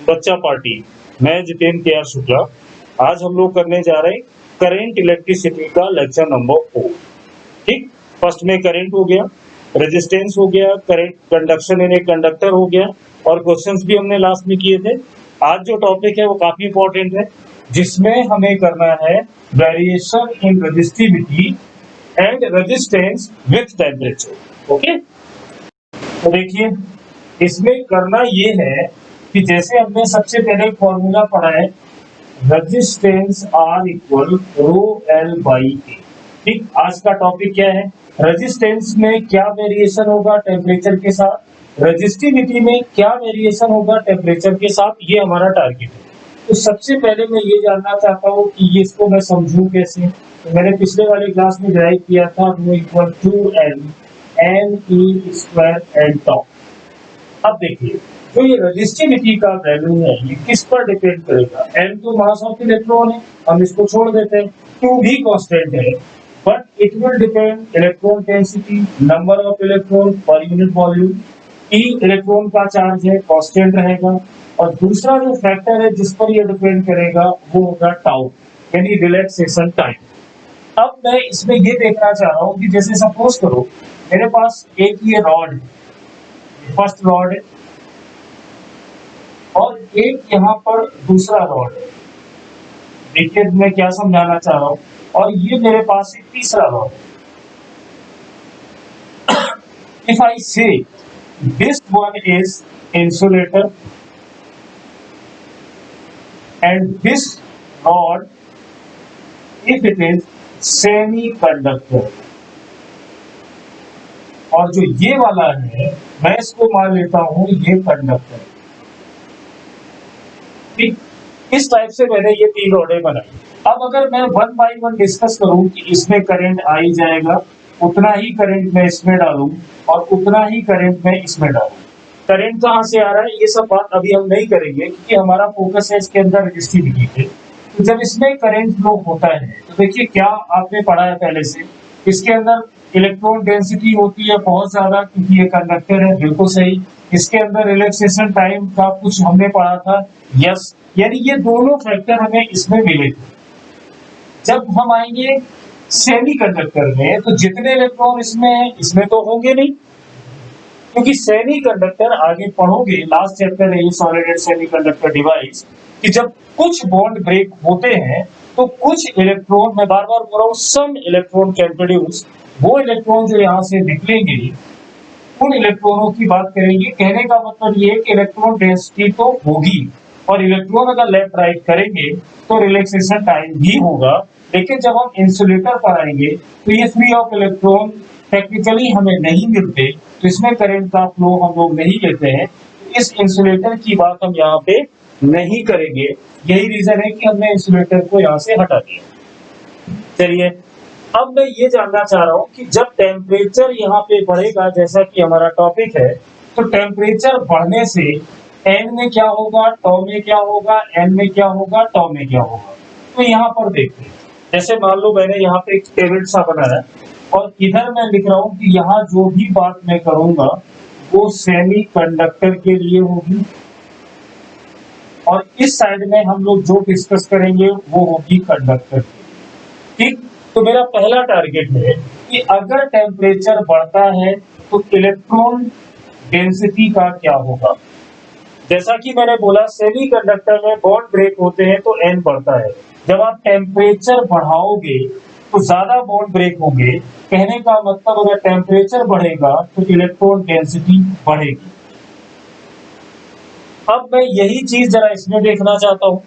बच्चा पार्टी। मैं जितेंद्र के आर शुक्ला। आज हम लोग करने जा रहे हैं करंट इलेक्ट्रिसिटी का लेक्चर नंबर 4। ठीक, फर्स्ट में करंट हो गया, रेजिस्टेंस हो गया, current conduction in a conductor हो गया, और क्वेश्चंस भी हमने लास्ट में किए थे। आज जो टॉपिक है वो काफी इंपॉर्टेंट है, जिसमें हमें करना है variation in resistivity and resistance with temperature. Okay, तो देखिए इसमें करना ये है कि जैसे हमने सबसे पहले फॉर्मूला पढ़ा है, resistance R equal rho L by A. ठीक, आज का टॉपिक क्या है, रेजिस्टेंस में क्या वेरिएशन होगा टेम्परेचर के साथ, रेजिस्टिविटी में क्या वेरिएशन होगा टेम्परेचर के साथ, ये हमारा टारगेट है। तो सबसे पहले मैं ये जानना चाहता हूँ कि ये इसको मैं समझूं कैसे। तो मैंने पिछले वाले क्लास में ड्राइव किया था rho equal to L N E square L top. अब देखिए जो ये रेजिस्टिविटी का वैल्यू है ये किस पर डिपेंड करेगा, n तो मास ऑफ इलेक्ट्रॉन है, हम इसको छोड़ देते हैं, 2 भी कांस्टेंट है, but it will depend electron density, number of electron per unit volume, e electron का चार्ज है कांस्टेंट रहेगा, और दूसरा जो फैक्टर है जिस पर ये डिपेंड करेगा वो होगा टाउ यानी रिलैक्सेशन टाइम। अब मैं इसमें ये देखना चाह रहा हूँ कि जैसे सपोज करो मेरे पास एक ये रॉड है, फर्स्ट रॉड है, और एक यहाँ पर दूसरा रॉड है। देखिए मैं क्या समझाना चाह रहा हूं, और ये मेरे पास एक तीसरा रॉड है। इफ आई से this one is insulator and this rod if it is semi conductor, और जो ये वाला है मैं इसको मान लेता हूं ये कंडक्टर। ठीक, इस टाइप से मैंने ये 3 रॉडें बनाई। अब अगर मैं 1 बाय 1 डिस्कस करूं कि इसमें करंट आ ही जाएगा, उतना ही करंट मैं इसमें डालूं और उतना ही करंट मैं इसमें डालूं। करंट कहां से आ रहा है ये सब बात अभी हम नहीं करेंगे, क्योंकि हमारा फोकस है इसके अंदर रेजिस्टिविटी पे। तो जब इसमें करंट फ्लो होता है तो देखिए क्या आपने पढ़ा है पहले से, इसके अंदर इलेक्ट्रॉन डेंसिटी होती है बहुत ज्यादा क्योंकि ये कंडक्टर है, बिल्कुल सही। इसके अंदर रिलैक्सेशन टाइम का कुछ हमने पढ़ा था, यस, यानी ये दोनों फैक्टर हमें इसमें मिले थे। जब हम आएंगे सेमीकंडक्टर में तो जितने इलेक्ट्रॉन इसमें है इसमें तो होंगे नहीं, क्योंकि सेमीकंडक्टर आगे पढ़ोगे लास्ट चैप्टर है ये सॉलिड एंड सेमीकंडक्टर डिवाइस, कि जब कुछ बॉन्ड ब्रेक होते हैं तो कुछ इलेक्ट्रॉन, मैं बार बार बोल रहा हूँ, सम इलेक्ट्रॉन कैन प्रोड्यूस, वो इलेक्ट्रॉन जो यहाँ से निकलेंगे उन इलेक्ट्रॉनों की बात करेंगे। कहने का मतलब ये है कि इलेक्ट्रॉन डेंसिटी तो होगी, और इलेक्ट्रॉन अगर लेफ्ट राइट करेंगे तो रिलैक्सेशन टाइम भी होगा। लेकिन जब हम इंसुलेटर पर आएंगे तो ये फ्री ऑफ इलेक्ट्रॉन टेक्निकली हमें नहीं मिलते, तो इसमें करंट का फ्लो हम लोग नहीं लेते हैं। इस इंसुलेटर की बात हम यहाँ पे नहीं करेंगे, यही रीजन है कि हमने इंसुलेटर को यहाँ से हटा दिया। चलिए अब मैं ये जानना चाह रहा हूँ कि जब टेम्परेचर यहाँ पे बढ़ेगा, जैसा कि हमारा टॉपिक है, तो टेम्परेचर बढ़ने से एन में क्या होगा, टॉ में क्या होगा, एन में क्या होगा, टॉ में क्या होगा। तो यहाँ पर देखिए, जैसे मान लो मैंने यहाँ पे एक टेबल सा बनाया और इधर मैं लिख रहा हूँ कि यहाँ जो भी बात मैं करूंगा वो सेमी कंडक्टर के लिए होगी, और इस साइड में हम लोग जो डिस्कस करेंगे वो होगी कंडक्टर की। ठीक, तो मेरा पहला टारगेट है कि अगर टेम्परेचर बढ़ता है तो इलेक्ट्रॉन डेंसिटी का क्या होगा। जैसा कि मैंने बोला सेमीकंडक्टर में बॉन्ड ब्रेक होते हैं तो n बढ़ता है, जब आप टेम्परेचर बढ़ाओगे तो ज्यादा बॉन्ड ब्रेक होंगे। कहने का मतलब अगर टेम्परेचर बढ़ेगा तो इलेक्ट्रॉन डेंसिटी बढ़ेगी। अब मैं यही चीज जरा इसमें देखना चाहता हूँ,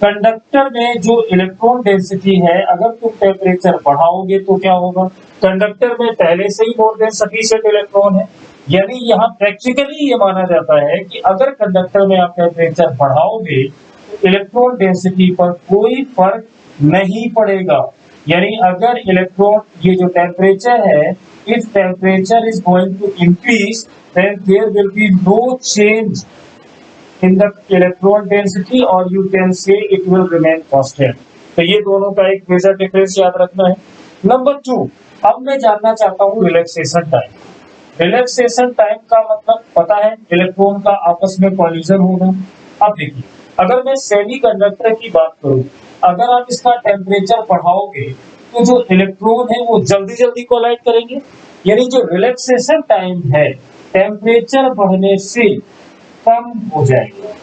कंडक्टर में जो इलेक्ट्रॉन डेंसिटी है अगर तुम टेम्परेचर बढ़ाओगे तो क्या होगा, कंडक्टर में पहले से ही मोर देन सफिशिएंट इलेक्ट्रॉन है, यानी यहाँ प्रैक्टिकली ये माना जाता है कि अगर कंडक्टर में आप टेम्परेचर बढ़ाओगे तो इलेक्ट्रॉन डेंसिटी पर कोई फर्क नहीं पड़ेगा। यानी अगर इलेक्ट्रॉन, ये जो टेम्परेचर है, if temperature is going to increase then there will be no change in the electron density, or you can say it will remain constant। तो ये दोनों का एक मेजर डिफरेंस याद रखना है। नंबर 2, अब मैं जानना चाहता हूँ रिलैक्सेशन टाइम। रिलैक्सेशन टाइम का मतलब पता है, इलेक्ट्रॉन का आपस में कॉलिजन होना, अब देखिए, अगर मैं सेमीकंडक्टर की बात करूं, अगर आप इसका टेम्परेचर बढ़ाओगे तो जो इलेक्ट्रॉन है वो जल्दी जल्दी कोलाइड करेंगे, यानी जो रिलैक्सेशन टाइम है टेम्परेचर बढ़ने से कम हो जाएगा।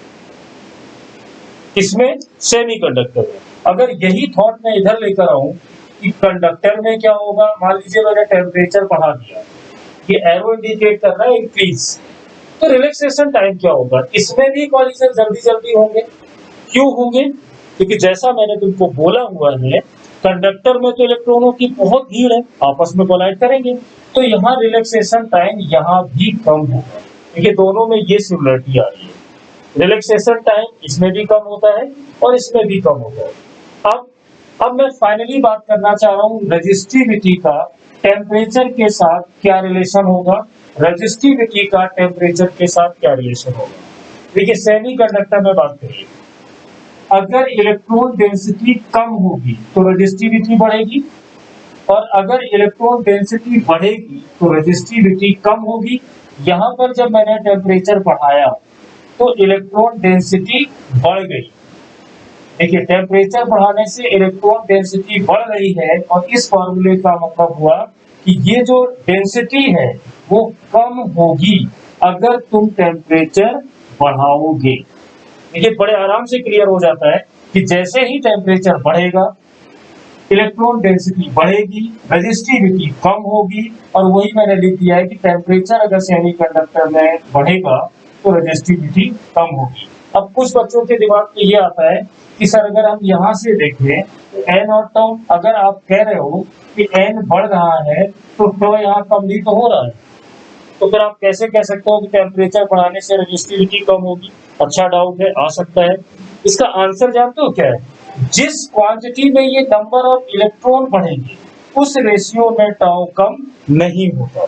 इसमें सेमीकंडक्टर में अगर यही थॉट मैं इधर लेकर आऊं कि कंडक्टर में क्या होगा, मान लीजिए मैंने टेम्परेचर बढ़ा दिया, ये एरो इंडिकेट कर रहा है इंक्रीज, तो रिलैक्सेशन टाइम क्या होगा, इसमें भी कॉलिजन जल्दी जल्दी होंगे। क्यों होंगे? क्योंकि जैसा मैंने तुमको बोला हुआ है, कंडक्टर में तो इलेक्ट्रॉनों की बहुत भीड़ है, आपस में कोलाइड करेंगे, तो यहाँ रिलैक्सेशन टाइम यहाँ भी कम होगा। देखिए दोनों में ये सिमिलरिटी आ रही है, रिलैक्सेशन टाइम इसमें भी कम होता है और इसमें भी कम होता है। अब मैं फाइनली बात करना चाह रहा हूँ रजिस्टिविटी का टेम्परेचर के साथ क्या रिलेशन होगा, रजिस्टिविटी का टेम्परेचर के साथ क्या रिलेशन होगा। देखिए सेमीकंडक्टर में बात करिए, अगर इलेक्ट्रॉन डेंसिटी कम होगी तो रजिस्टिविटी बढ़ेगी, और अगर इलेक्ट्रॉन डेंसिटी बढ़ेगी तो रजिस्टिविटी कम होगी। यहाँ पर जब मैंने टेम्परेचर बढ़ाया तो इलेक्ट्रॉन डेंसिटी बढ़ गई। देखिए टेम्परेचर बढ़ाने से इलेक्ट्रॉन डेंसिटी बढ़ रही है, और इस फॉर्मूले का मतलब हुआ कि ये जो डेंसिटी है वो कम होगी अगर तुम टेम्परेचर बढ़ाओगे। देखिए बड़े आराम से क्लियर हो जाता है कि जैसे ही टेम्परेचर बढ़ेगा इलेक्ट्रॉन डेंसिटी बढ़ेगी, रजिस्टिविटी कम होगी, और वही मैंने लिख दिया है कि टेम्परेचर अगर सेमीकंडक्टर में बढ़ेगा तो रजिस्टिविटी कम होगी। अब कुछ बच्चों के दिमाग में ये आता है कि सर अगर हम यहाँ से देखें तो एन और टर्म, अगर आप कह रहे हो कि एन बढ़ रहा है तो यहाँ कम भी तो हो रहा है, तो फिर आप कैसे कह सकते हो कि टेम्परेचर बढ़ाने से रजिस्टिविटी कम होगी? अच्छा डाउट है, आ सकता है। इसका आंसर जानते हो क्या है? जिस क्वांटिटी में ये नंबर ऑफ इलेक्ट्रॉन बढ़ेंगे उस रेशियो में टाउ कम नहीं होता।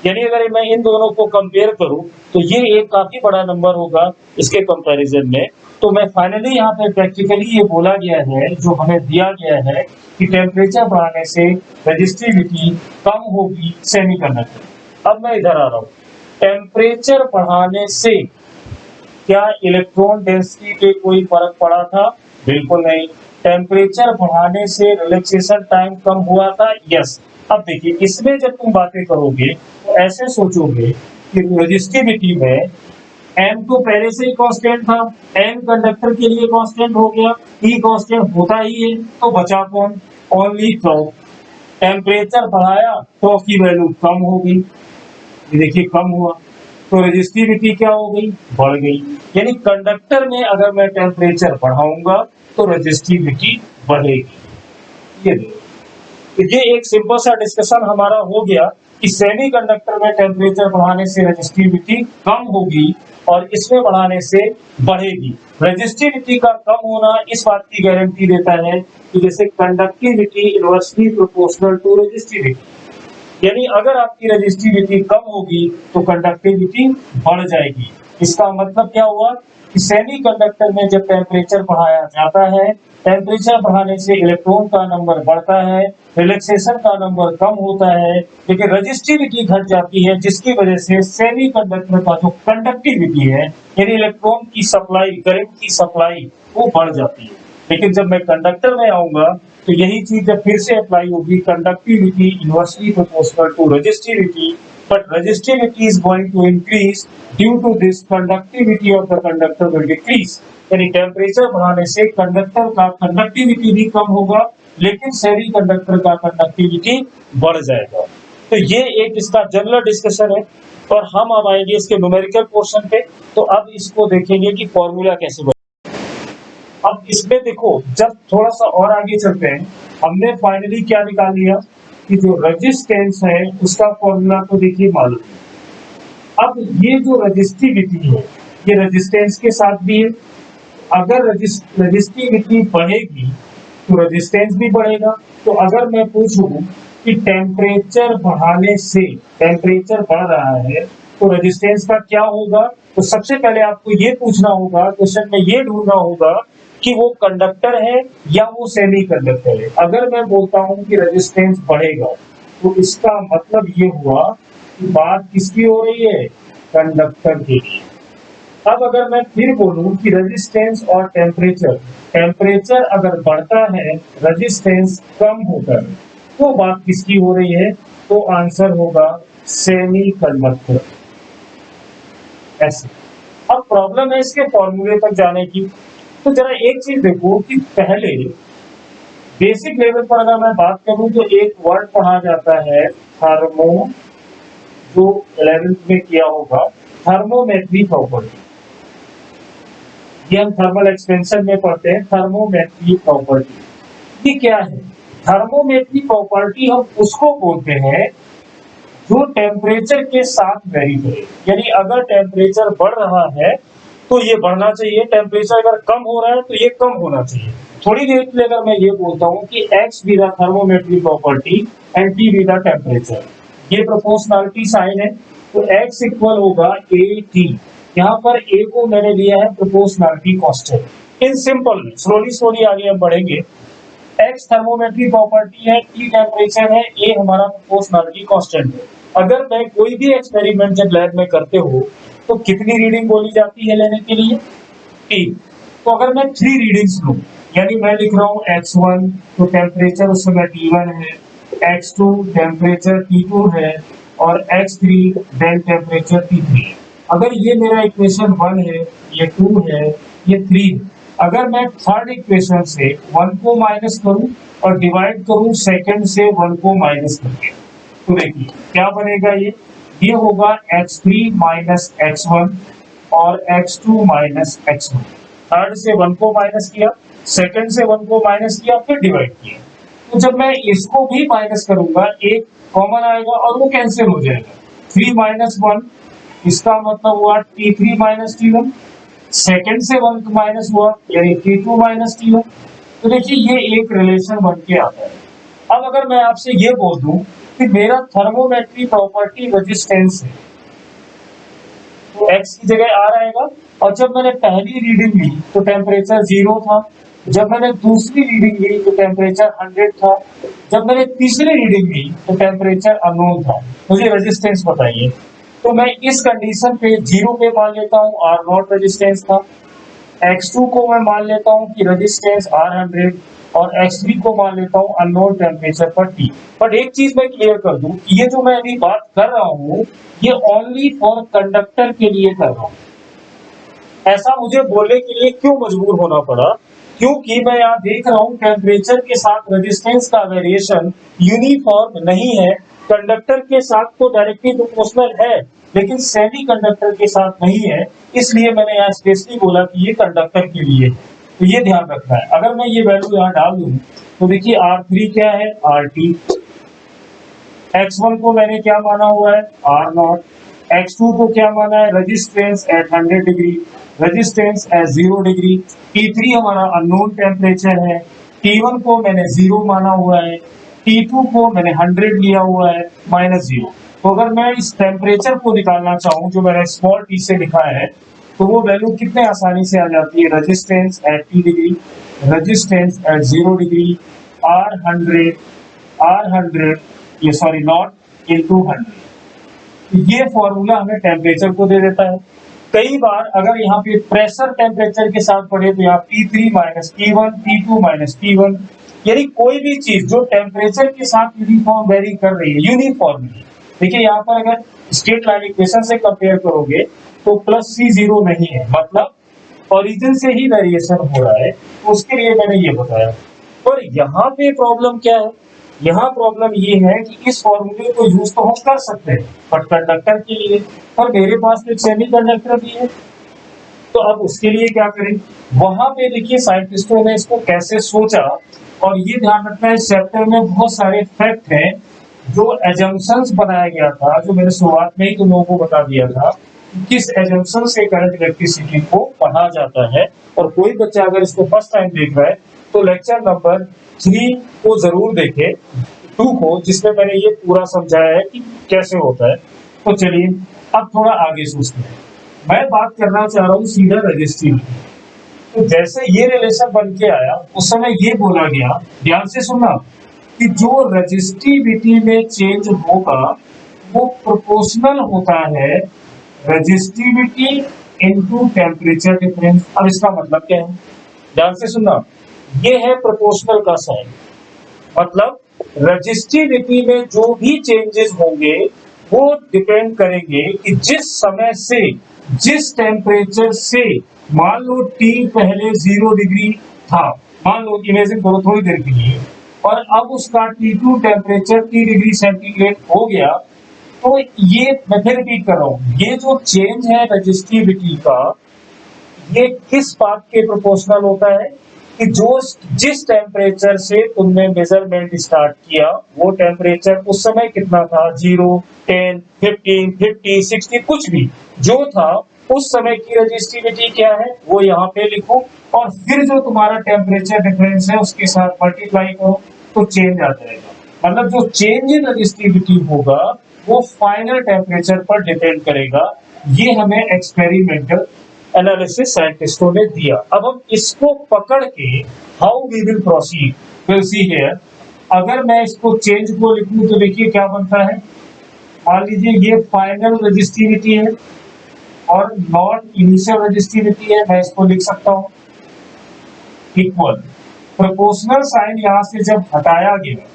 यानी अगर मैं इन दोनों को कंपेयर करूं तो ये एक काफी बड़ा नंबर होगा इसके कंपैरिजन में। तो मैं फाइनली यहाँ पे प्रैक्टिकली ये बोला गया है, जो हमें दिया गया है कि टेम्परेचर बढ़ाने से रजिस्टिविटी कम होगी सेमीकंडक्टर। अब मैं इधर आ रहा हूँ, टेम्परेचर बढ़ाने से क्या इलेक्ट्रॉन डेंसिटी पे कोई फर्क पड़ा था? बिल्कुल नहीं। टेम्परेचर बढ़ाने से रिलैक्सेशन टाइम कम हुआ था? यस। अब देखिए इसमें जब तुम बातें करोगे तो ऐसे सोचोगे कि रजिस्टिविटी में एम तो पहले से ही कांस्टेंट था, एन कंडक्टर के लिए कांस्टेंट हो गया, ई कांस्टेंट होता ही है, तो बचा कौन? ओनली टॉ। टेम्परेचर बढ़ाया टॉ की वैल्यू कम हो गई, देखिए कम हुआ, तो रजिस्टिविटी क्या हो गई? बढ़ गई। यानी कंडक्टर में अगर मैं टेम्परेचर बढ़ाऊंगा तो रजिस्टिविटी बढ़ेगी। ये एक सिंपल सा डिस्कशन हमारा हो गया कि सेमीकंडक्टर में टेम्परेचर बढ़ाने से रजिस्टिविटी कम होगी और इसमें बढ़ाने से बढ़ेगी। रजिस्टिविटी का कम होना इस बात की गारंटी देता है कि जैसे conductivity inversely proportional to resistivity, यानी अगर आपकी रजिस्टिविटी कम होगी तो कंडक्टिविटी बढ़ जाएगी। इसका मतलब क्या हुआ कि सेमीकंडक्टर में जब टेम्परेचर बढ़ाया जाता है, टेम्परेचर बढ़ाने से इलेक्ट्रॉन का नंबर बढ़ता है, रिलैक्सेशन का नंबर कम होता है, लेकिन रजिस्टिविटी घट जाती है, जिसकी वजह से सेमीकंडक्टर का जो कंडक्टिविटी है यानी इलेक्ट्रॉन की सप्लाई, करंट की सप्लाई, वो बढ़ जाती है। लेकिन जब मैं कंडक्टर में आऊंगा तो यही चीज जब फिर से अप्लाई होगी, conductivity inversely proportional to resistivity, but resistivity is going to increase due to this conductivity of the conductor will decrease। यानी टेम्परेचर बढ़ाने से कंडक्टर का कंडक्टिविटी भी कम होगा, लेकिन सेमी कंडक्टर का कंडक्टिविटी बढ़ जाएगा। तो ये एक इसका जनरल डिस्कशन है, और हम अब आएंगे इसके न्यूमेरिकल पोर्शन पे। तो अब इसको देखेंगे कि फॉर्मूला कैसे बने। अब इसमें देखो, जब थोड़ा सा और आगे चलते हैं, हमने फाइनली क्या निकाल लिया कि जो रेजिस्टेंस है उसका फॉर्मूला तो देखिए मालूम है। अब ये जो रजिस्टिविटी है ये रेजिस्टेंस के साथ भी है। अगर रजिस्टिविटी बढ़ेगी तो रेजिस्टेंस भी बढ़ेगा। तो अगर मैं पूछूं कि टेम्परेचर बढ़ाने से, टेम्परेचर बढ़ रहा है तो रेजिस्टेंस का क्या होगा, तो सबसे पहले आपको ये पूछना होगा, क्वेश्चन में ये ढूंढना होगा कि वो कंडक्टर है या वो सेमी कंडक्टर है। अगर मैं बोलता हूं कि रेजिस्टेंस बढ़ेगा तो इसका मतलब ये हुआ कि बात किसकी हो रही है? कंडक्टर की। अब अगर मैं फिर बोलूं कि रेजिस्टेंस और टेम्परेचर, टेम्परेचर अगर बढ़ता है, रेजिस्टेंस कम होता है, तो बात किसकी हो रही है? तो आंसर होगा सेमीकंडक्टर। ऐसे। अब प्रॉब्लम है इसके फॉर्मूले तक जाने की। तो जरा एक चीज देखो कि पहले बेसिक लेवल पर अगर मैं बात करूं तो एक वर्ड पढ़ा जाता है थर्मो, जो 11th में किया होगा, थर्मोमेट्री प्रॉपर्टी। ये हम थर्मल एक्सपेंशन में पढ़ते हैं, थर्मोमेट्री प्रॉपर्टी। ये क्या है? थर्मोमेट्री प्रॉपर्टी हम उसको बोलते हैं जो टेम्परेचर के साथ वेरी करे। यानी अगर टेम्परेचर बढ़ रहा है तो ये बढ़ना चाहिए, टेम्परेचर अगर कम हो रहा है तो ये कम होना चाहिए। थोड़ी देर के लिए अगर मैं ये बोलता हूँ कि x be the thermometry property and t be the temperature, ये प्रोपोर्शनलिटी साइन है, तो x इक्वल होगा a t। यहाँ पर a को मैंने लिया है प्रोपोर्शनलिटी कांस्टेंट। इन सिंपल में स्लोली स्लोली आगे हम बढ़ेंगे। x थर्मोमेट्री प्रॉपर्टी है, t टेम्परेचर है, a हमारा प्रोपोर्शनलिटी कांस्टेंट है। अगर मैं कोई भी एक्सपेरिमेंट जब लैब में करते हो तो कितनी रीडिंग बोली जाती है लेने के लिए? 3। तो अगर मैं 3 रीडिंग्स लूं, यानी मैं लिख रहा हूँ x1 तो टेम्परेचर उस समय T1 है, x2 टेम्परेचर T2 है और x3 देन टेम्परेचर T3 है। अगर ये मेरा इक्वेशन 1 है, ये 2 है, ये 3 है, अगर मैं थर्ड इक्वेशन से 1 को माइनस करूं और डिवाइड करूं सेकंड से 1 को माइनस करके, तो देखिए क्या बनेगा? ये होगा x3 माइनस x1 और x2 माइनस x1। थर्ड से 1 को माइनस किया, सेकंड से 1 को माइनस किया, फिर डिवाइड किया। तो जब मैं इसको भी माइनस करूंगा, एक कॉमन आएगा और वो कैंसिल हो जाएगा। 3 माइनस 1, इसका मतलब हुआ T3 माइनस T1। सेकंड से 1 माइनस हुआ यानी T2 माइनस T1। तो देखिए ये एक रिलेशन बन के आता है। अब अगर मैं आपसे ये बोल दूं कि मेरा थर्मोमेट्री प्रॉपर्टी रेजिस्टेंस है, तो x की जगह r आएगा। और जब मैंने पहली रीडिंग ली तो टेम्परेचर 0 था, जब मैंने दूसरी रीडिंग ली तो टेम्परेचर 100 था, जब मैंने तीसरी रीडिंग ली तो टेम्परेचर अननोन था। मुझे रेजिस्टेंस बताइए। तो मैं इस कंडीशन पे 0 पे मान लेता हूँ R नॉट रेजिस्टेंस था, x2 को मैं मान लेता हूँ कि रेजिस्टेंस R100 और x3 को मान लेता हूँ अननोन टेम्परेचर पर T। बट एक चीज मैं क्लियर कर दूं, ये जो मैं अभी बात कर रहा हूँ ये ओनली फॉर कंडक्टर के लिए कर रहा हूँ। ऐसा मुझे बोलने के लिए क्यों मजबूर होना पड़ा? क्योंकि मैं यहाँ देख रहा हूँ टेम्परेचर के साथ रेजिस्टेंस का वेरिएशन यूनिफॉर्म नहीं है। कंडक्टर के साथ तो डायरेक्टली प्रोपोर्शनल है, लेकिन सेमी कंडक्टर के साथ नहीं है। इसलिए मैंने यहाँ स्पेशली बोला कि ये कंडक्टर के लिए, तो ये ध्यान रखना है। अगर मैं ये वैल्यू यहाँ डाल दूं तो देखिए R3 क्या है? RT। x1 को मैंने क्या माना हुआ है? R not. x2 को क्या माना है? Resistance at 100 degree, resistance at 0 degree. T3 हमारा अननोन टेम्परेचर है। T1 को मैंने 0 माना हुआ है, T2 को मैंने 100 लिया हुआ है -0। तो अगर मैं इस टेम्परेचर को निकालना चाहूँ जो मैंने स्मॉल t से लिखा है, तो वो वैल्यू कितने आसानी से आ जाती है? Resistance at t degree, resistance at 0 degree, R100 ये सॉरी नॉट इनटू 100। ये फॉर्मूला हमें टेम्परेचर को दे देता है। कई बार अगर यहाँ पे प्रेशर टेम्परेचर के साथ पढ़े तो यहाँ T3 minus T1, T2 minus T1, यानी कोई भी चीज जो टेम्परेचर के साथ यूनिफॉर्म वेरी कर रही है यूनिफॉर्मली। देखिए यहाँ पर अगर स्ट्रेट लाइन इक्वेशन से कंपेयर करोगे तो प्लस C 0 नहीं है, मतलब ओरिजिन से ही वेरिएशन हो रहा है। तो उसके लिए मैंने ये बताया। पर यहाँ पे प्रॉब्लम क्या है? यहाँ प्रॉब्लम ये है कि इस फॉर्मूले को यूज तो हम कर सकते हैं बट कंडक्टर के लिए, पर मेरे पास एक सेमी कंडक्टर भी है, तो अब उसके लिए क्या करें? वहां पे देखिए साइंटिस्टों ने इसको कैसे सोचा। और ये ध्यान रखना है इस चैप्टर में बहुत सारे फैक्ट हैं जो एजम्पशंस बनाया गया था, जो मैंने शुरुआत में ही तुम लोगों को बता दिया था किस एजम्पशन से करंट इलेक्ट्रिसिटी को पढ़ा जाता है। और कोई बच्चा अगर इसको फर्स्ट टाइम देख रहा है तो लेक्चर नंबर 3 को जरूर देखे, 2 को, जिसमें मैंने ये पूरा समझाया है कि कैसे होता है। तो चलिए अब थोड़ा आगे सोचते हैं। मैं बात करना चाह रहा हूँ सीधा रजिस्ट्रिविटी। तो जैसे ये रिलेशन बन के आया उस समय ये बोला गया, ध्यान से सुनना, कि जो रजिस्टिविटी में चेंज होगा वो प्रोपोर्शनल होता है रजिस्टिविटी इनटू टेम्परेचर डिफरेंस। अब इसका मतलब क्या है, ध्यान से सुनना, ये है प्रोपोर्शनल का साइन। मतलब रजिस्टिविटी में जो भी चेंजेस होंगे वो डिपेंड करेंगे कि जिस समय से, जिस टेम्परेचर से, मान लो T पहले 0 डिग्री था, मान लो इमेजिन करो थोड़ी देर के लिए, और अब उसका T2 टेम्परेचर 3 डिग्री सेंटीग्रेड हो गया, तो ये मैं फिर रिपीट कर रहा हूं, ये जो चेंज है रजिस्टिविटी का, ये किस बात के प्रोपोर्शनल होता है कि जो जिस टेम्परेचर से तुमने मेजरमेंट स्टार्ट किया वो टेम्परेचर उस समय कितना था, 0, 10, 15, 50, 60, कुछ भी जो था उस समय की रजिस्टिविटी क्या है वो यहाँ पे लिखो, और फिर जो तुम्हारा टेम्परेचर डिफरेंस है उसके साथ मल्टीप्लाई करो तो चेंज आ जाएगा। मतलब जो चेंज इन रजिस्टिविटी होगा वो फाइनल टेम्परेचर पर डिपेंड करेगा। ये हमें एक्सपेरिमेंटल एनालिसिस साइंटिस्टों ने दिया। अब हम इसको पकड़ के how we will proceed, will see here. अगर मैं इसको चेंज को लिखूं तो देखिए क्या बनता है। मान लीजिए ये फाइनल रजिस्टिविटी है और नॉट इनिशियल रजिस्टिविटी है, मैं इसको लिख सकता हूं इक्वल, प्रोपोर्शनल साइन यहां से जब हटाया गया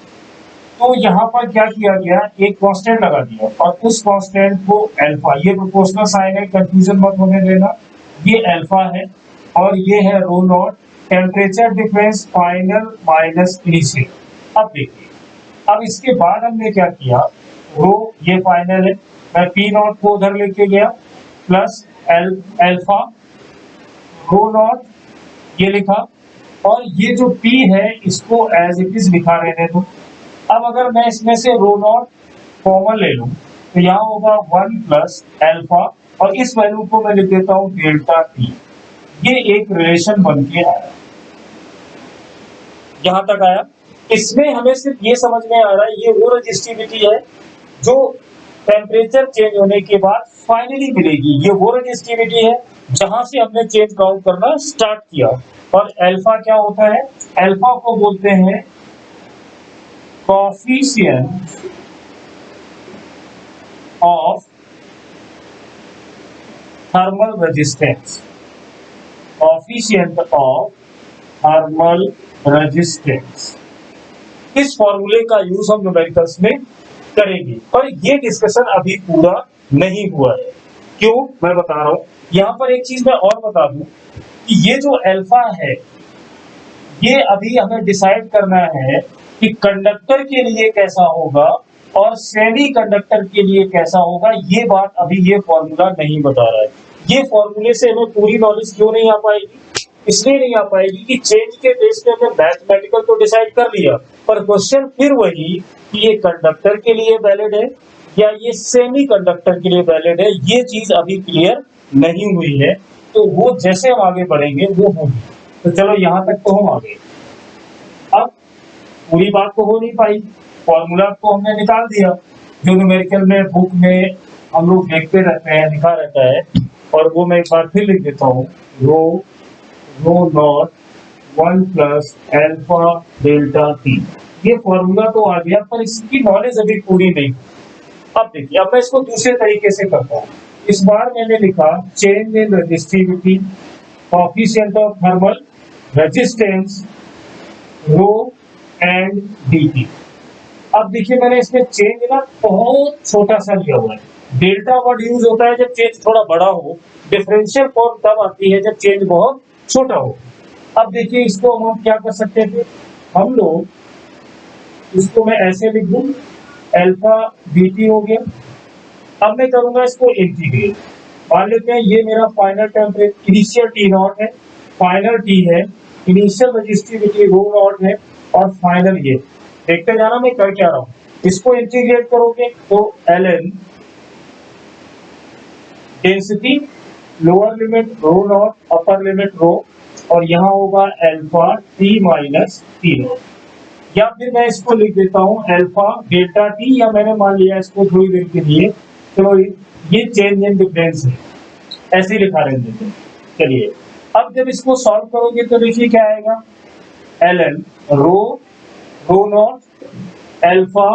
तो यहाँ पर क्या किया गया, एक कांस्टेंट लगा दिया और उस कांस्टेंट को अल्फा, ये प्रोपोर्शनल साइन है कंफ्यूजन मत होने देना, ये अल्फा है और ये है rho naught, temperature difference final minus initial. अब देखिए, अब इसके बाद हमने क्या किया, रो ये फाइनल है, मैं पी नॉट को उधर लेके गया प्लस अल्फा रो नॉट ये लिखा, और ये जो P है इसको एज इट इज लिखा रहने दो। अब अगर मैं इसमें से रो नॉट कॉमन ले लूं तो यहाँ होगा 1 प्लस अल्फा और इस वैल्यू को मैं लिख देता हूं डेल्टा T। ये एक रिलेशन बन के आया, यहां तक आया। इसमें हमें सिर्फ ये समझ में आ रहा है ये वो रजिस्टिविटी है जो टेम्परेचर चेंज होने के बाद फाइनली मिलेगी, ये वो रजिस्टिविटी है जहां से हमने चेंज काउंट करना स्टार्ट किया। और अल्फा क्या होता है, अल्फा को बोलते हैं coefficient of thermal resistance, coefficient of thermal resistance. इस फॉर्मूले का यूज हम न्यूमेरिकल्स में करेंगे, और ये डिस्कशन अभी पूरा नहीं हुआ है। क्यों, मैं बता रहा हूं। यहां पर एक चीज मैं और बता दूं कि ये जो अल्फा है ये अभी हमें डिसाइड करना है कि कंडक्टर के लिए कैसा होगा और सेमी कंडक्टर के लिए कैसा होगा, ये बात अभी ये फॉर्मूला नहीं बता रहा है। ये फॉर्मूले से हमें पूरी नॉलेज क्यों नहीं आ पाएगी, इसलिए नहीं आ पाएगी कि चेंज के बेस पे हमने मैथमेटिकल तो डिसाइड कर लिया, पर क्वेश्चन फिर वही कि ये कंडक्टर के लिए वैलिड है या ये सेमी कंडक्टर के लिए वैलिड है, ये चीज अभी क्लियर नहीं हुई है। तो वो जैसे हम आगे बढ़ेंगे वो होगी। तो चलो यहाँ तक तो हम आ गए। अब पूरी बात तो हो नहीं पाई, फॉर्मूला को हमने निकाल दिया जो न्यूमेरिकल में बुक में हम लोग देखते रहते हैं, लिखा रहता है, और वो मैं एक बार फिर लिख देता हूँ, rho naught 1 plus alpha delta T। ये फॉर्मूला तो आ गया पर इसकी नॉलेज अभी पूरी नहीं। अब देखिए, अब मैं इसको दूसरे तरीके से करता हूँ। इस बार मैंने लिखा change in resistivity, coefficient of thermal resistance rho and dt। अब देखिए मैंने इसमें चेंज ना बहुत छोटा सा लिया हुआ है। डेल्टा वर्ड यूज होता है जब चेंज थोड़ा बड़ा हो, डिफरेंशियल फॉर्म तब आती है जब चेंज बहुत छोटा हो। अब देखिए इसको हम क्या कर सकते थे, हम लोग इसको मैं ऐसे लिख दूं अल्फा dt हो गया। अब मैं करूंगा इसको इंटीग्रेट, मान लेते हैं ये मेरा final temperature initial T not है, फाइनल T है, इनिशियल रजिस्टिविटी रो नॉट है और फाइनल ये। देखते जाना मैं कर क्या रहा हूं, इसको इंटीग्रेट करोगे तो ln density lower limit rho naught upper limit rho, और यहाँ होगा alpha T minus T naught, या फिर मैं इसको लिख देता हूँ अल्फा डेल्टा T, या मैंने मान लिया इसको थोड़ी देर के लिए, तो ये चेंज इन डिफरेंस है, ऐसे ही लिखा रहने देते हैं। चलिए अब जब इसको सॉल्व करोगे तो देखिए क्या आएगा, ln rho not alpha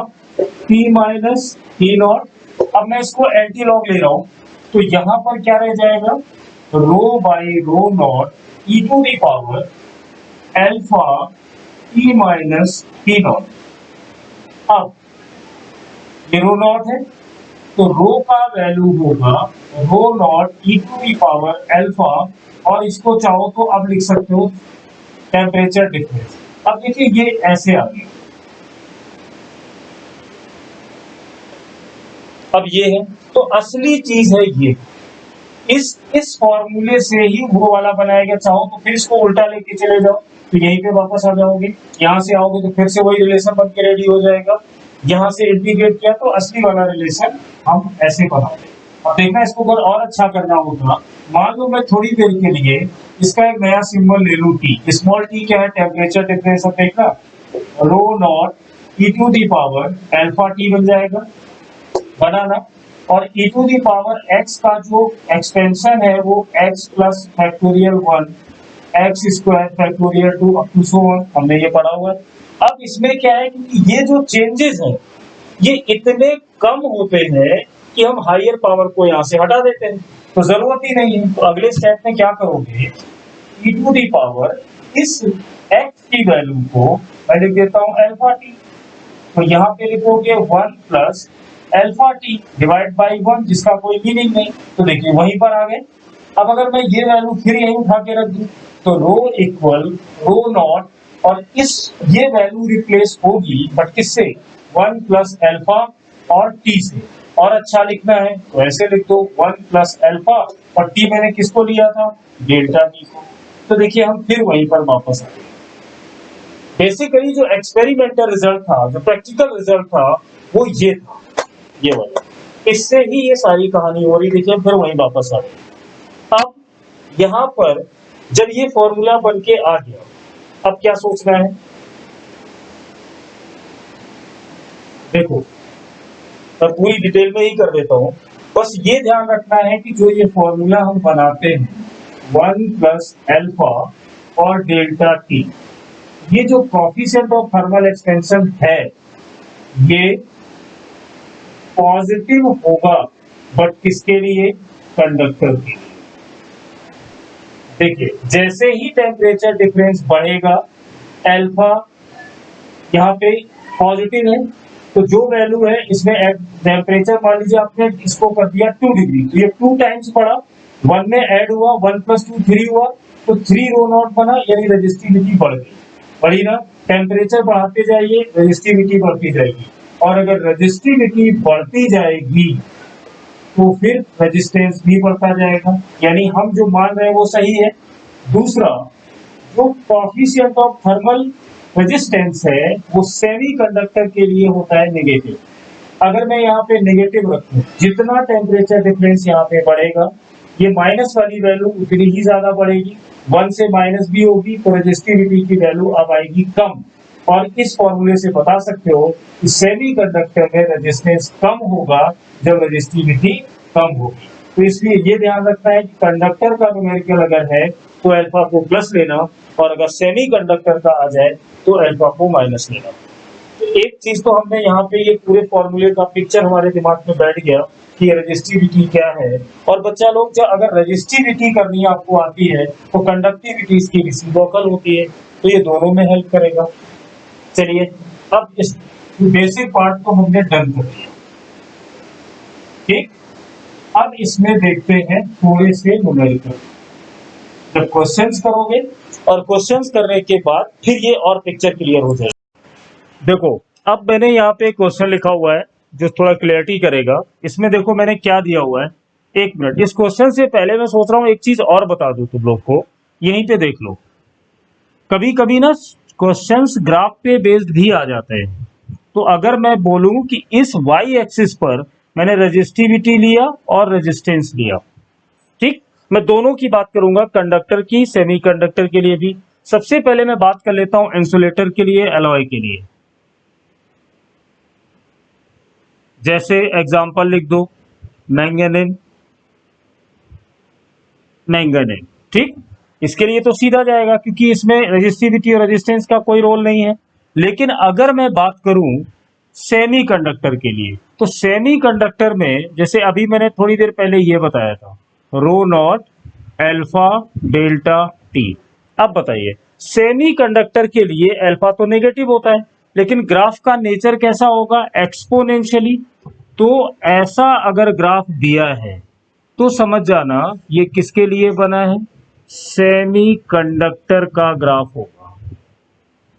T minus T not. अब मैं इसको एंटी लॉग ले रहा हूं तो यहां पर क्या रह जाएगा, rho by rho naught e to the power alpha T minus T naught. अब ये रो नॉट है तो रो का वैल्यू होगा rho naught e to the power alpha, और इसको चाहो तो अब लिख सकते हो टेम्परेचर डिफरेंस। अब देखिए ये ऐसे आ गया, अब ये है तो असली चीज है ये, इस फॉर्मूले से ही वो वाला बनाया गया। चाहो तो फिर इसको उल्टा लेके चले जाओ तो यहीं पे वापस आ जाओगे, यहाँ से आओगे तो फिर से वही रिलेशन बन के रेडी हो जाएगा। यहाँ से इंटीग्रेट किया तो असली वाला रिलेशन हम ऐसे बनाओगे। अब देखना इसको अगर और अच्छा करना होगा, मान लो मैं थोड़ी देर के लिए इसका एक नया सिंबल ले लूं टी, स्मॉल टी क्या है, टेम्परेचर डिफरेंस। अब देखना rho naught e to the power alpha T बन जाएगा, बनाना, और e to the power x का जो एक्सटेंशन है वो x plus factorial 1 x square factorial 2 up to so on, हमने ये पढ़ा हुआ है। अब इसमें क्या है कि ये जो चेंजेस हैं ये इतने कम होते हैं कि हम हायर पावर को यहाँ से हटा देते हैं, तो जरूरत ही नहीं है। तो अगले स्टेप में क्या करोगे, e टू दी पावर इस x की वैल्यू को मैं लिख देता हूँ अल्फा टी, तो यहाँ पे लिखोगे 1 plus alpha T divide by 1, जिसका कोई मीनिंग नहीं, तो देखिए वहीं पर आ गए। अब अगर मैं ये वैल्यू फिर यहीं उठा के रख दूं तो रो इक्वल रो नॉट, और इस ये वैल्यू रिप्लेस होगी बट किससे, 1 प्लस अल्फा और टी से। और अच्छा लिखना है तो ऐसे लिख दो 1 प्लस अल्फा, और टी मैंने किसको लिया था, डेल्टा टी को। तो देखिए हम फिर वहीं पर वापस आ गए। बेसिकली जो एक्सपेरिमेंटल रिजल्ट था, जो प्रैक्टिकल रिजल्ट था वो ये था, ये वाला, इससे ही ये सारी कहानी हो रही। देखिए फिर वहीं वापस आ गए। अब यहाँ पर जब ये फॉर्मूला बन के आ गया, अब क्या सोचना है, देखो मैं पूरी डिटेल में ही कर देता हूँ, बस ये ध्यान रखना है कि जो ये फॉर्मूला हम बनाते हैं 1 प्लस अल्फा और डेल्टा टी, ये जो कोएफिशिएंट ऑफ थर्मल एक्सपेंशन है ये पॉजिटिव होगा, बट किसके लिए, कंडक्टर के लिए। देखिए जैसे ही टेम्परेचर डिफरेंस बढ़ेगा, अल्फा यहाँ पे पॉजिटिव है तो जो वैल्यू है इसमें टेम्परेचर मान लीजिए आपने इसको कर दिया 2 डिग्री, तो ये 2 टाइम्स बढ़ा, 1 में ऐड हुआ, 1 प्लस 2 3 हुआ, तो 3 रो नॉट बना, यानी रेजिस्टिविटी बढ़ गई, बढ़ी ना। टेम्परेचर बढ़ाते जाइए रेजिस्टिविटी बढ़ती जाएगी, और अगर रेजिस्टिविटी बढ़ती जाएगी तो फिर रेजिस्टेंस भी बढ़ता जाएगा, यानी हम जो मान रहे हैं वो सही है। दूसरा, जो कोएफिशिएंट ऑफ थर्मल रेजिस्टेंस है वो सेमीकंडक्टर के लिए होता है नेगेटिव। अगर मैं यहाँ पे नेगेटिव रखूं, जितना टेम्परेचर डिफरेंस यहाँ पे बढ़ेगा ये माइनस वाली वैल्यू उतनी ही ज्यादा बढ़ेगी, 1 से माइनस भी होगी तो रेजिस्टिविटी की वैल्यू अब आएगी कम। और इस फॉर्मूले से बता सकते हो कि सेमीकंडक्टर में रेजिस्टेंस कम होगा जब रेजिस्टिविटी कम होगी। तो इसलिए ये ध्यान रखना है कि कंडक्टर का न्यूमेरिकल अगर है तो अल्फा को प्लस लेना, और अगर सेमीकंडक्टर का आ जाए तो अल्फा को माइनस लेना। एक चीज तो हमने यहाँ पे ये पूरे फॉर्मूले का पिक्चर हमारे दिमाग में बैठ गया कि रेजिस्टिविटी क्या है। और बच्चा लोग जब अगर रेजिस्टिविटी करनी आपको आती है तो कंडक्टिविटी इसकी रेसिप्रोकल होती है, तो ये दोनों में हेल्प करेगा। चलिए अब इस बेसिक पार्ट को हमने डन कर दिया, ठीक। अब इसमें देखते हैं थोड़े से न्यूमेरिकल, जब क्वेश्चंस करोगे और क्वेश्चंस करने के बाद फिर ये और पिक्चर क्लियर हो जाएगी। देखो अब मैंने यहाँ पे क्वेश्चन लिखा हुआ है जो थोड़ा क्लियरिटी करेगा। इसमें देखो मैंने क्या दिया हुआ है, एक मिनट, इस क्वेश्चन से पहले मैं सोच रहा हूँ एक चीज और बता दूं तुम लोग को, यहीं पे देख लो। कभी कभी ना क्वेश्चंस ग्राफ पे बेस्ड भी आ जाते हैं, तो अगर मैं बोलूं कि इस वाई एक्सिस पर मैंने रेजिस्टिविटी लिया और रेजिस्टेंस लिया, ठीक, मैं दोनों की बात करूंगा, कंडक्टर की, सेमीकंडक्टर के लिए भी। सबसे पहले मैं बात कर लेता हूं इंसुलेटर के लिए, एलॉय के लिए। जैसे एग्जांपल लिख दो मैंगनीज, मैंगनीज, ठीक। इसके लिए तो सीधा जाएगा क्योंकि इसमें रेजिस्टिविटी और रेजिस्टेंस का कोई रोल नहीं है। लेकिन अगर मैं बात करूं सेमीकंडक्टर के लिए, तो सेमीकंडक्टर में जैसे अभी मैंने थोड़ी देर पहले ये बताया था रो नॉट अल्फा डेल्टा टी। अब बताइए, सेमीकंडक्टर के लिए अल्फा तो नेगेटिव होता है, लेकिन ग्राफ का नेचर कैसा होगा? एक्सपोनेंशियली। तो ऐसा अगर ग्राफ दिया है तो समझ जाना ये किसके लिए बना है? सेमीकंडक्टर का ग्राफ होगा।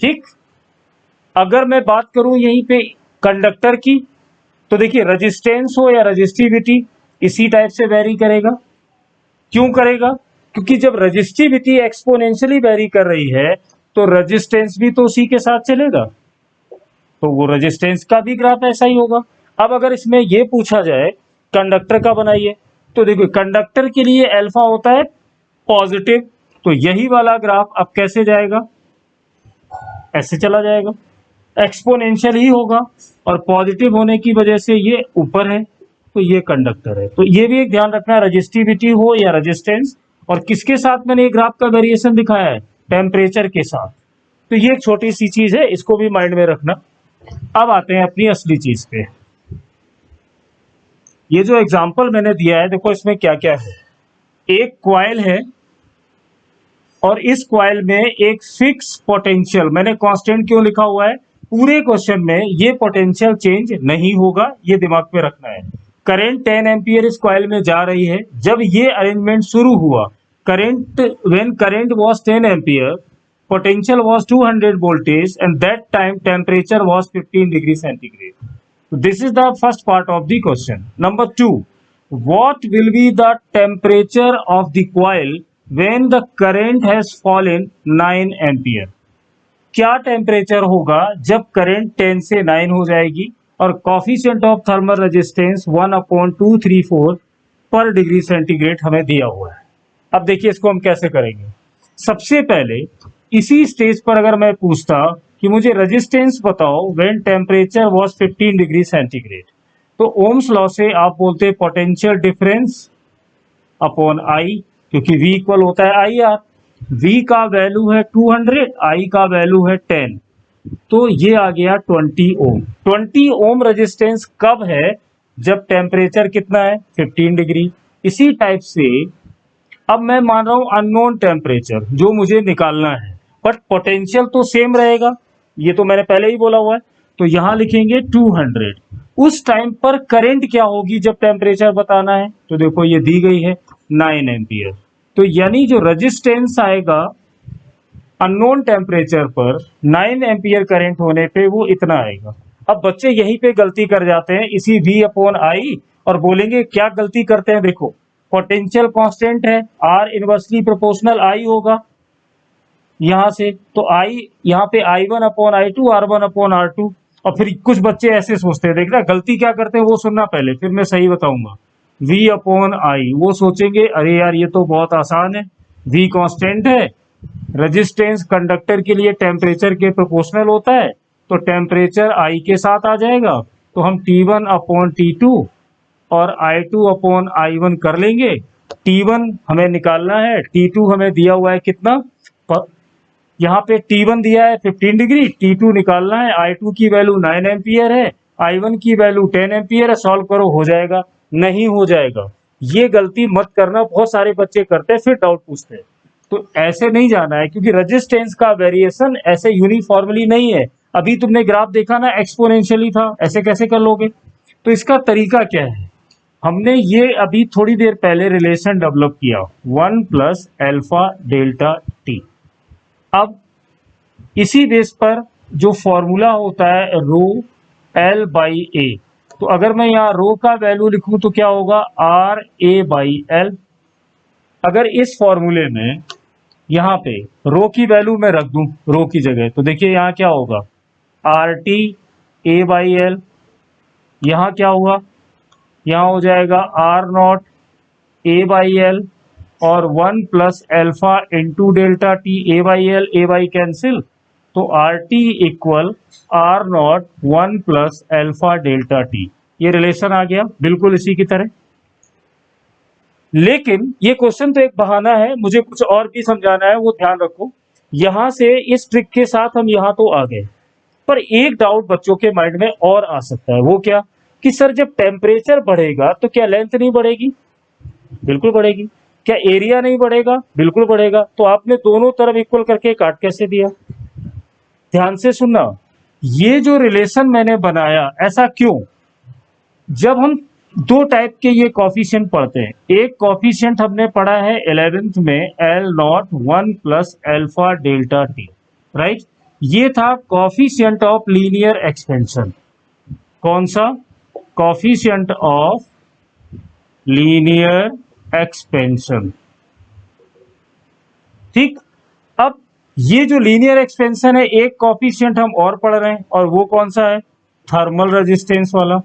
ठीक। अगर मैं बात करूं यहीं पे कंडक्टर की, तो देखिए रेजिस्टेंस हो या रेजिस्टिविटी इसी टाइप से वेरी करेगा। क्यों करेगा? क्योंकि जब रेजिस्टिविटी एक्सपोनेंशियली वेरी कर रही है तो रेजिस्टेंस भी तो उसी के साथ चलेगा, तो वो रेजिस्टेंस का भी ग्राफ ऐसा ही होगा। अब अगर इसमें ये पूछा जाए कंडक्टर का बनाइए, तो देखो कंडक्टर के लिए अल्फा होता है पॉजिटिव, तो यही वाला ग्राफ अब कैसे जाएगा? ऐसे चला जाएगा, एक्सपोनेंशियल ही होगा, और पॉजिटिव होने की वजह से ये ऊपर है, तो ये कंडक्टर है। तो ये भी एक ध्यान रखना, रजिस्टिविटी हो या रेजिस्टेंस, और किसके साथ मैंने ये ग्राफ का वेरिएशन दिखाया है? टेम्परेचर के साथ। तो ये एक छोटी सी चीज है, इसको भी माइंड में रखना। अब आते हैं अपनी असली चीज पे। ये जो एग्जांपल मैंने दिया है, देखो इसमें क्या क्या है। एक कॉइल है और इस कॉइल में एक फिक्स पोटेंशियल, मैंने कांस्टेंट क्यों लिखा हुआ है? पूरे क्वेश्चन में ये पोटेंशियल चेंज नहीं होगा, ये दिमाग में रखना है। करंट 10 एम्पियर इस कॉइल में जा रही है। जब ये अरेंजमेंट शुरू हुआ, when current was 10 ampere, potential was 200 voltage and that time temperature was 15 degree centigrade. So this is the first part of the question. Number 2, what will be the temperature of the coil when the current has fallen 9 ampere? क्या temperature होगा जब current 10 से 9 हो जाएगी और coefficient of thermal resistance 1/234 पर degree centigrade हमें दिया हुआ है। अब देखिए इसको हम कैसे करेंगे। सबसे पहले इसी स्टेज पर अगर मैं पूछता कि मुझे रेजिस्टेंस बताओ when temperature was 15 degree centigrade, तो ओम्स लॉ से आप बोलते हैं पोटेंशियल डिफरेंस अपॉन आई, क्योंकि V इक्वल होता है आई आर। V का वैल्यू है 200, I का वैल्यू है 10, तो ये आ गया 20 ओम। 20 ओम रेजिस्टेंस कब है? जब टेम्परेचर कितना है? 15 डिग्री। इसी टाइप से अब मैं मान रहा हूं अननोन टेम्परेचर जो मुझे निकालना है, बट पोटेंशियल तो सेम रहेगा, ये तो मैंने पहले ही बोला हुआ है। तो यहां लिखेंगे 200। उस टाइम पर करंट क्या होगी जब टेम्परेचर बताना है? तो देखो ये दी गई है 9 एम्पियर, तो यानी जो रेजिस्टेंस आएगा अननोन टेम्परेचर पर 9 एम्पियर करंट होने पे वो इतना आएगा। अब बच्चे यहीं पे गलती कर जाते हैं इसी V अपॉन आई, और बोलेंगे क्या गलती करते हैं? देखो पोटेंशियल कांस्टेंट है, R इनवर्सली प्रोपोर्शनल I होगा यहां से, तो I यहाँ पे I1 upon I2, R1 upon R2। और फिर कुछ बच्चे ऐसे सोचते हैं, देखना गलती क्या करते हैं वो सुनना पहले, फिर मैं सही बताऊंगा। V अपॉन I, वो सोचेंगे अरे यार ये तो बहुत आसान है, V कांस्टेंट है, रेजिस्टेंस कंडक्टर के लिए टेम्परेचर के प्रोपोर्शनल होता है, तो टेम्परेचर I के साथ आ जाएगा, तो हम T1 अपॉन T2 और I2 अपॉन I1 कर लेंगे। T1 हमें निकालना है, T2 हमें दिया हुआ है कितना? यहाँ पे T1 दिया है 15 डिग्री, T2 निकालना है, I2 की वैल्यू 9 एम्पियर है, I1 की वैल्यू 10 एम्पियर है। सॉल्व करो, हो जाएगा? नहीं हो जाएगा। ये गलती मत करना, बहुत सारे बच्चे करते हैं फिर डाउट पूछते हैं। तो ऐसे नहीं जाना है, क्योंकि रेजिस्टेंस का वेरिएशन ऐसे यूनिफॉर्मली नहीं है। अभी तुमने ग्राफ देखा ना, एक्सपोनेंशियली था, ऐसे कैसे कर लोगे? तो इसका तरीका क्या है? हमने ये अभी थोड़ी देर पहले रिलेशन डेवलप किया 1 प्लस अल्फा डेल्टा टी। अब इसी बेस पर जो फॉर्मूला होता है रो एल बाई ए, तो अगर मैं यहाँ रो का वैल्यू लिखूं तो क्या होगा? R A by L. अगर इस फॉर्मूले में यहाँ पे रो की वैल्यू मैं रख दूं रो की जगह, तो देखिए यहाँ क्या होगा? R T A by L. यहाँ क्या हुआ? यहाँ हो जाएगा R naught A by L और 1 plus alpha into delta T A by L, A by cancel, तो R T equal R not 1 plus alpha delta T. ये रिलेशन आ गया बिल्कुल इसी की तरह। लेकिन ये क्वेश्चन तो एक बहाना है, मुझे कुछ और भी समझाना है, वो ध्यान रखो। यहां से इस ट्रिक के साथ हम यहां तो आ गए, पर एक डाउट बच्चों के माइंड में और आ सकता है, वो क्या? कि सर जब टेम्परेचर बढ़ेगा तो क्या लेंथ नहीं बढ़ेगी? बिल्कुल बढ़ेगी। क्या एरिया नहीं बढ़ेगा? बिल्कुल बढ़ेगा। तो आपने दोनों तरफ इक्वल करके काट कैसे दिया? ध्यान से सुनना, ये जो रिलेशन मैंने बनाया ऐसा क्यों? जब हम दो टाइप के ये कॉफिशिएंट पढ़ते हैं, एक कॉफिशिएंट हमने पढ़ा है 11th में L not 1 plus alpha delta T, right? ये था कॉफिशिएंट ऑफ लीनियर एक्सपेंशन। कौन सा? Coefficient of linear expansion. ठीक। अब ये जो लीनियर एक्सपेंशन है, एक कॉफिशिएंट हम और पढ़ रहे हैं, और वो कौन सा है? थर्मल रेजिस्टेंस वाला।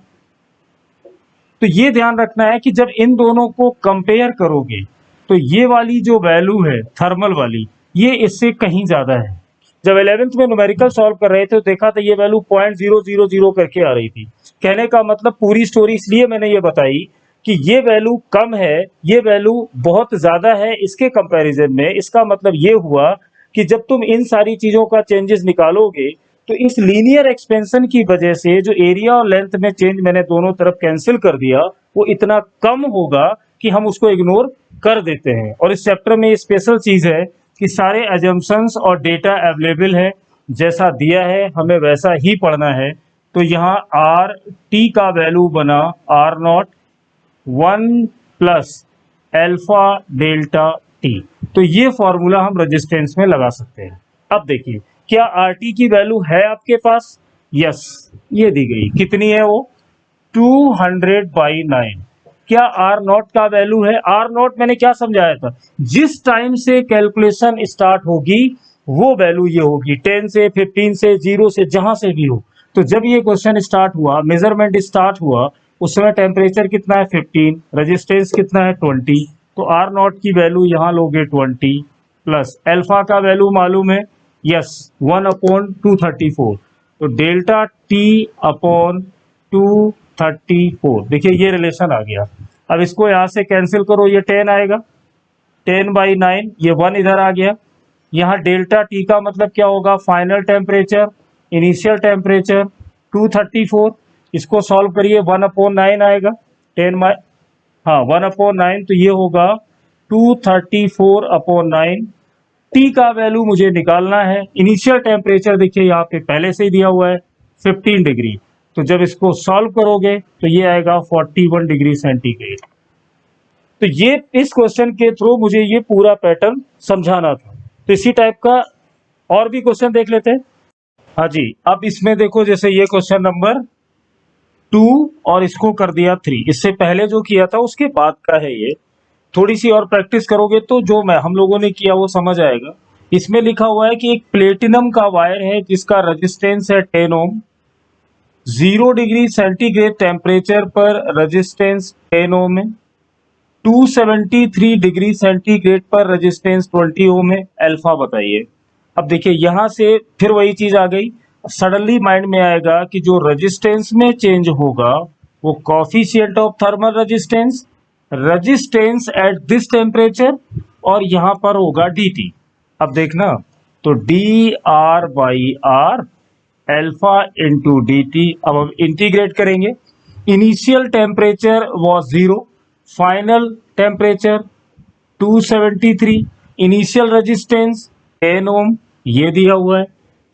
तो ये ध्यान रखना है कि जब इन दोनों को कंपेयर करोगे तो ये वाली जो वैल्यू है थर्मल वाली, ये इससे कहीं ज्यादा है। जब 11th में न्यूमेरिकल सॉल्व कर रहे थे तो देखा था ये वैल्यू 0.000 करके आ रही थी। कहने का मतलब पूरी स्टोरी इसलिए मैंने ये बताई कि ये वैल्यू कम है, ये वैल्यू बहुत ज्यादा है इसके कंपैरिजन में। इसका मतलब ये हुआ कि जब तुम इन सारी चीजों का चेंजेस निकालोगे तो इस लीनियर एक्सपेंशन की वजह से जो एरिया और लेंथ में चेंज मैंने दोनों तरफ कैंसिल कर दिया, वो इतना कम होगा कि हम उसको इग्नोर कर देते हैं। और इस चैप्टर में ये स्पेशल चीज है कि सारे एजम्पशंस और डेटा अवेलेबल है, जैसा दिया है हमें वैसा ही पढ़ना है। तो यहाँ आर टी का वैल्यू बना R not 1 plus alpha delta T. तो ये फॉर्मूला हम रेजिस्टेंस में लगा सकते हैं। अब देखिए, क्या आर टी की वैल्यू है आपके पास? यस, ये दी गई। कितनी है वो? 200/9। क्या आर नॉट का वैल्यू है? आर नॉट मैंने क्या समझाया था? जिस टाइम से कैलकुलेशन स्टार्ट होगी वो वैल्यू ये होगी, 10 से 15 से 0 से जहां से भी हो। तो जब ये क्वेश्चन स्टार्ट हुआ, मेजरमेंट स्टार्ट हुआ, उस समय टेम्परेचर कितना है? 15, रेजिस्टेंस कितना है? 20। तो आर नॉट की वैल्यू यहाँ लोगे 20 प्लस एल्फा का वैल्यू मालूम है? यस, 1/234। तो डेल्टा टी अपॉन 234। देखिए ये रिलेशन आ गया। अब इसको यहां से कैंसिल करो, ये 10 आएगा, 10/9, ये 1 इधर आ गया। यहाँ डेल्टा टी का मतलब क्या होगा? Final temperature, initial temperature 234। इसको सॉल्व करिए, 1/9 आएगा। 1/9, तो ये होगा 234/9। टी का वैल्यू मुझे निकालना है। इनिशियल टेम्परेचर देखिए यहाँ पे पहले से ही दिया हुआ है 15 डिग्री। तो जब इसको सॉल्व करोगे तो ये आएगा 41 डिग्री सेंटीग्रेड। तो ये इस क्वेश्चन के थ्रू मुझे ये पूरा पैटर्न समझाना था। तो इसी टाइप का और भी क्वेश्चन देख लेते हैं। हाँ जी, अब इसमें देखो, जैसे ये क्वेश्चन नंबर 2 और इसको कर दिया 3। इससे पहले जो किया था उसके बाद का है ये। थोड़ी सी और प्रैक्टिस करोगे तो जो हम लोगों ने किया वो समझ आएगा। इसमें लिखा हुआ है कि एक प्लेटिनम का वायर है जिसका रेजिस्टेंस है 10 ओम, 0 डिग्री सेंटीग्रेड टेम्परेचर पर रेजिस्टेंस 10 ओम है, 273 डिग्री सेंटीग्रेड पर रेजिस्टेंस 20 ओम है। अल्फा बताइए। अब देखिए यहां से फिर वही चीज आ गई। सडनली माइंड में आएगा कि जो रेजिस्टेंस में चेंज होगा वो coefficient of thermal resistance, resistance at this temperature, और यहां पर होगा dt। अब देखना, तो dr/r अल्फा इंटू dt। अब हम इंटीग्रेट करेंगे। Initial temperature was 0, final temperature 273, initial resistance 10 ओम, ये दिया हुआ है,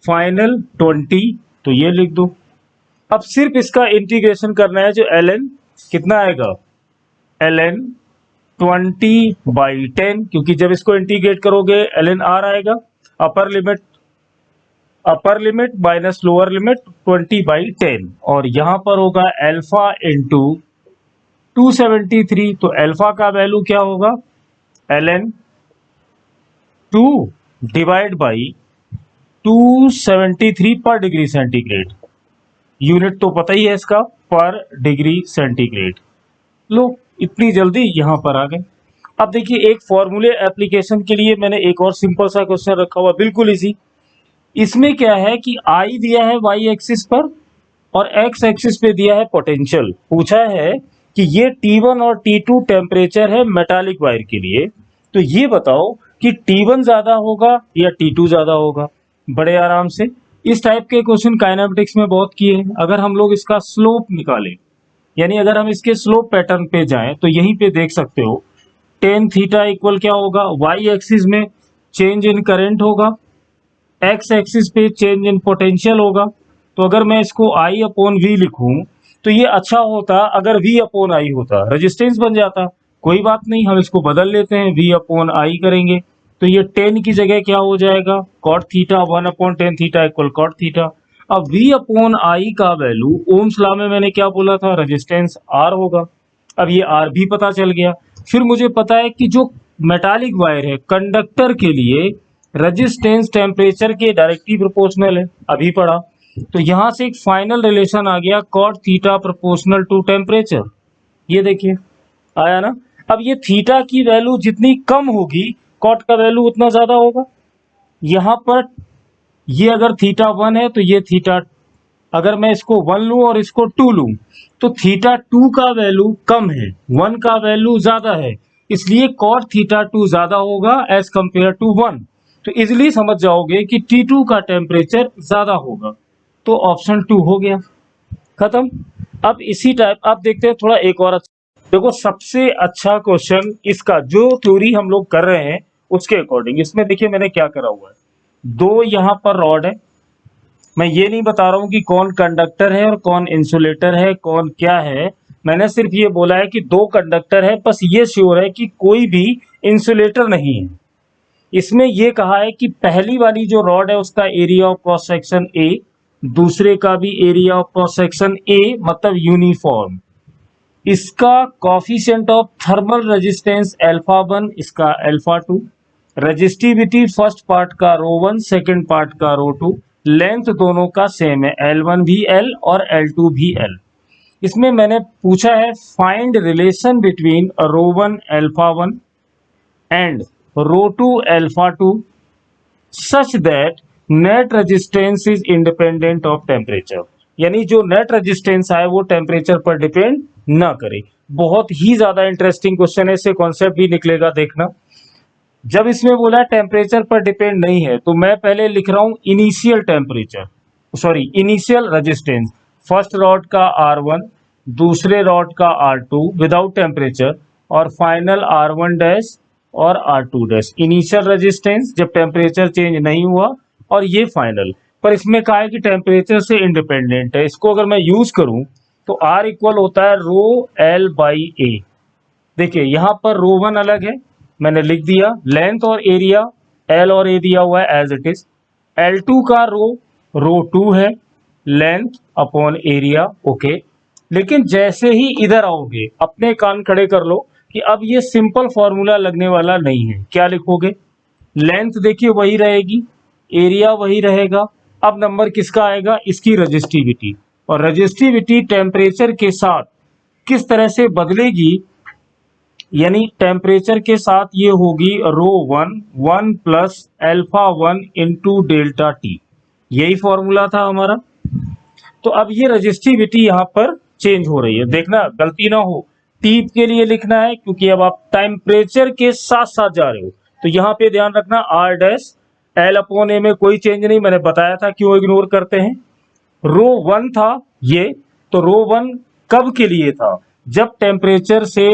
फाइनल 20, तो ये लिख दो। अब सिर्फ इसका इंटीग्रेशन करना है। जो ln कितना आएगा? ln 20/10, क्योंकि जब इसको इंटीग्रेट करोगे ln r आएगा। Upper limit minus lower limit 20/10, और यहां पर होगा अल्फा इंटू 273। तो अल्फा का वैल्यू क्या होगा? ln 2 डिवाइड बाई 273 पर डिग्री सेंटीग्रेड। यूनिट तो पता ही है इसका, पर डिग्री सेंटीग्रेड। लो, इतनी जल्दी यहां पर आ गए। अब देखिए, एक फॉर्मूले एप्लीकेशन के लिए मैंने एक और सिंपल सा क्वेश्चन रखा हुआ, बिल्कुल इजी। इसमें क्या है कि आई दिया है वाई एक्सिस पर और एक्स एक्सिस पे दिया है पोटेंशियल। पूछा है कि ये T1 और T2 टेम्परेचर है मेटालिक वायर के लिए। तो ये बताओ कि T1 ज्यादा होगा या T2 ज्यादा होगा? बड़े आराम से इस टाइप के क्वेश्चन काइनेमेटिक्स में बहुत किए हैं। अगर हम लोग इसका स्लोप निकालें, यानी अगर हम इसके स्लोप पैटर्न पे जाएं, तो यहीं पे देख सकते हो टेन थीटा इक्वल क्या होगा, वाई एक्सिस में चेंज इन करंट होगा, एक्स एक्सिस पे चेंज इन पोटेंशियल होगा। तो अगर मैं इसको आई अपॉन वी लिखूं तो ये अच्छा होता अगर वी अपॉन आई होता, रेजिस्टेंस बन जाता। कोई बात नहीं, हम इसको बदल लेते हैं, वी अपॉन आई करेंगे तो ये 10 की जगह क्या हो जाएगा, cot theta, 1/10 theta equal cot theta. अब वी अपॉन आई का वैल्यू ओम्स लॉ में मैंने क्या बोला था, रेजिस्टेंस आर होगा। अब ये आर भी पता चल गया। फिर मुझे पता है कि जो मेटालिक वायर है, कंडक्टर के लिए रेजिस्टेंस टेम्परेचर के डायरेक्टली प्रोपोर्शनल है, अभी पढ़ा। तो यहां से एक फाइनल रिलेशन आ गया, cot theta proportional to temperature. ये देखिए आया ना। अब ये थीटा की वैल्यू जितनी कम होगी कॉट का वैल्यू उतना ज्यादा होगा। यहां पर ये अगर थीटा 1 है तो ये थीटा, अगर मैं इसको 1 लूं और इसको 2 लूं तो थीटा 2 का वैल्यू कम है, 1 का वैल्यू ज्यादा है, इसलिए कॉट थीटा 2 ज्यादा होगा एज कंपेयर टू 1। तो इजिली समझ जाओगे कि T2 का टेम्परेचर ज्यादा होगा। तो ऑप्शन 2 हो गया, खत्म। अब इसी टाइप आप देखते हैं थोड़ा एक और देखो, सबसे अच्छा क्वेश्चन इसका जो थ्योरी हम लोग कर रहे हैं उसके अकॉर्डिंग। इसमें देखिए मैंने क्या करा हुआ है, दो यहाँ पर रॉड है। मैं ये नहीं बता रहा हूं कि कौन कंडक्टर है और कौन इंसुलेटर है, कौन क्या है। मैंने सिर्फ ये बोला है कि दो कंडक्टर है, बस ये श्योर है कि कोई भी इंसुलेटर नहीं है। इसमें ये कहा है कि पहली वाली जो रॉड है उसका area of cross section A, दूसरे का भी area of cross section A, मतलब यूनिफॉर्म। इसका coefficient of thermal resistance alpha 1, इसका अल्फा 2, रेजिस्टिविटी फर्स्ट पार्ट का रो 1, सेकंड पार्ट का रो 2, लेंथ दोनों का सेम है, L1 भी L और L2 भी L। इसमें मैंने पूछा है find relation between rho 1 alpha 1 and rho 2 alpha 2 such that net resistance is independent of temperature. यानी जो नेट रेजिस्टेंस है वो टेम्परेचर पर डिपेंड ना करे। बहुत ही ज्यादा इंटरेस्टिंग क्वेश्चन है, इससे कॉन्सेप्ट भी निकलेगा, देखना। जब इसमें बोला टेम्परेचर पर डिपेंड नहीं है तो मैं पहले लिख रहा हूं initial temperature, sorry initial resistance. First rod का R1, दूसरे रॉड का R2 विदाउट टेम्परेचर, और फाइनल R1 डैश और R2 डैश। इनिशियल रेजिस्टेंस जब टेम्परेचर चेंज नहीं हुआ, और ये फाइनल। पर इसमें कहा है कि टेम्परेचर से इंडिपेंडेंट है। इसको अगर मैं यूज करूं तो R इक्वल होता है रो L बाई ए। देखिए यहां पर रो 1 अलग है, मैंने लिख दिया। लेंथ और एरिया L और A दिया हुआ है एज इट इज। L2 का रो 2 है, लेंथ अपॉन एरिया, ओके। लेकिन जैसे ही इधर आओगे अपने कान खड़े कर लो कि अब ये सिंपल फॉर्मूला लगने वाला नहीं है। क्या लिखोगे, लेंथ देखिए वही रहेगी, एरिया वही रहेगा। अब नंबर किसका आएगा, इसकी रजिस्टिविटी। और रजिस्टिविटी टेम्परेचर के साथ किस तरह से बदलेगी, यानी टेम्परेचर के साथ ये होगी रो 1 plus alpha 1 into delta T. यही फॉर्मूला था हमारा। तो अब ये रजिस्टिविटी यहाँ पर चेंज हो रही है, देखना गलती ना हो। टी के लिए लिखना है क्योंकि अब आप टेम्परेचर के साथ साथ जा रहे हो, तो यहाँ पे ध्यान रखना आर डैश एल अपॉन ए में कोई चेंज नहीं। मैंने बताया था क्यों इग्नोर करते हैं। रो 1 था ये, तो रो 1 कब के लिए था, जब टेम्परेचर से,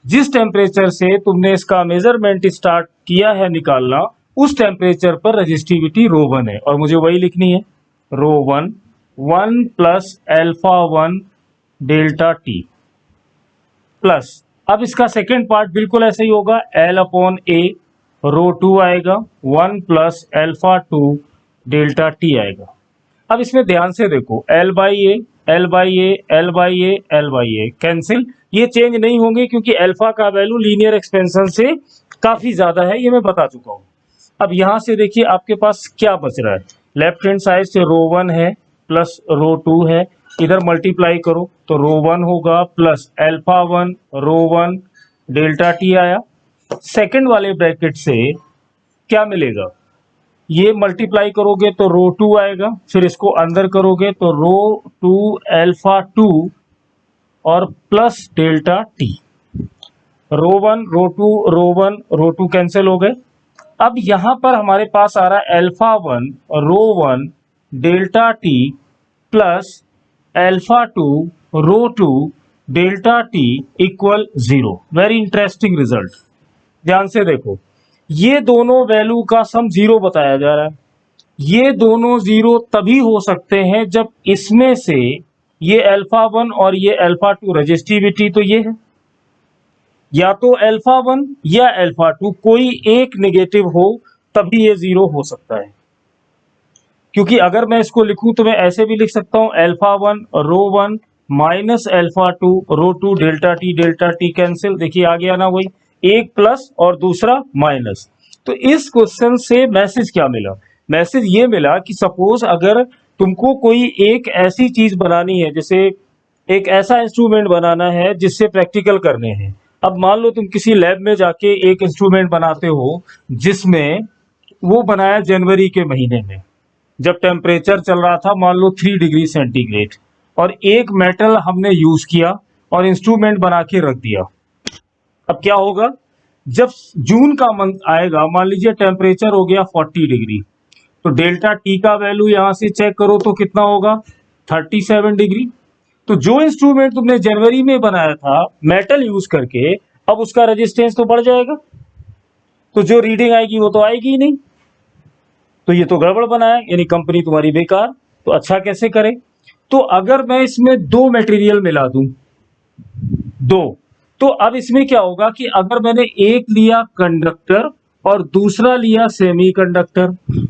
जिस टेम्परेचर से तुमने इसका मेजरमेंट स्टार्ट किया है निकालना, उस टेम्परेचर पर रजिस्टिविटी रो 1 है, और मुझे वही लिखनी है। रो 1 plus alpha 1 delta T plus, अब इसका सेकेंड पार्ट बिल्कुल ऐसे ही होगा, L अपॉन ए, रो 2 आएगा 1 प्लस अल्फा 2 डेल्टा टी आएगा। अब इसमें ध्यान से देखो, L by A, L by A, L by A, L by A cancel, ये चेंज नहीं होंगे क्योंकि अल्फा का वैल्यू लीनियर एक्सपेंशन से काफी ज्यादा है, ये मैं बता चुका हूं। अब यहां से देखिए आपके पास क्या बच रहा है, लेफ्ट हैंड साइड से रो 1 है प्लस रो 2 है, इधर मल्टीप्लाई करो तो रो 1 होगा प्लस अल्फा 1 रो 1 डेल्टा टी आया। सेकंड वाले ब्रैकेट से क्या मिलेगा, ये मल्टीप्लाई करोगे तो रो 2 आएगा, फिर इसको अंदर करोगे तो रो 2 अल्फा 2 और प्लस डेल्टा टी। रो 1 रो 2 रो 1 रो 2 कैंसिल हो गए। अब यहां पर हमारे पास आ रहा है अल्फा 1 रो 1 डेल्टा टी प्लस अल्फा 2 रो 2 delta T equal 0। Very interesting result. ध्यान से देखो, ये दोनों वैल्यू का सम 0 बताया जा रहा है। ये दोनों 0 तभी हो सकते हैं जब इसमें से ये अल्फा 1 और ये अल्फा 2 रजिस्टिविटी तो ये है, या तो अल्फा 1 या अल्फा 2 कोई एक नेगेटिव हो तभी ये 0 हो सकता है। क्योंकि अगर मैं इसको लिखूं तो मैं ऐसे भी लिख सकता हूं अल्फा 1 रो 1 माइनस अल्फा 2 रो 2 डेल्टा टी कैंसिल, देखिए आ गया ना वही, एक प्लस और दूसरा माइनस। तो इस क्वेश्चन से मैसेज क्या मिला? मैसेज ये मिला कि सपोज अगर तुमको कोई एक ऐसी चीज बनानी है, जैसे एक ऐसा इंस्ट्रूमेंट बनाना है जिससे प्रैक्टिकल करने हैं। अब मान लो तुम किसी लैब में जाके एक इंस्ट्रूमेंट बनाते हो जिसमें वो बनाया जनवरी के महीने में, जब टेम्परेचर चल रहा था मान लो 3 डिग्री सेंटीग्रेड, और एक मेटल हमने यूज किया और इंस्ट्रूमेंट बना के रख दिया। अब क्या होगा, जब जून का मंथ आएगा, मान लीजिए टेम्परेचर हो गया 40 डिग्री, तो डेल्टा टी का वैल्यू यहां से चेक करो तो कितना होगा, 37 डिग्री। तो जो इंस्ट्रूमेंट तुमने जनवरी में बनाया था मेटल यूज करके, अब उसका रेजिस्टेंस तो बढ़ जाएगा, तो जो रीडिंग आएगी वो तो आएगी ही नहीं। तो ये तो गड़बड़ बनाया, यानी कंपनी तुम्हारी बेकार। तो अच्छा कैसे करें? तो अगर मैं इसमें दो मटेरियल मिला दूं, दो, तो अब इसमें क्या होगा कि अगर मैंने एक लिया कंडक्टर और दूसरा लिया सेमीकंडक्टर,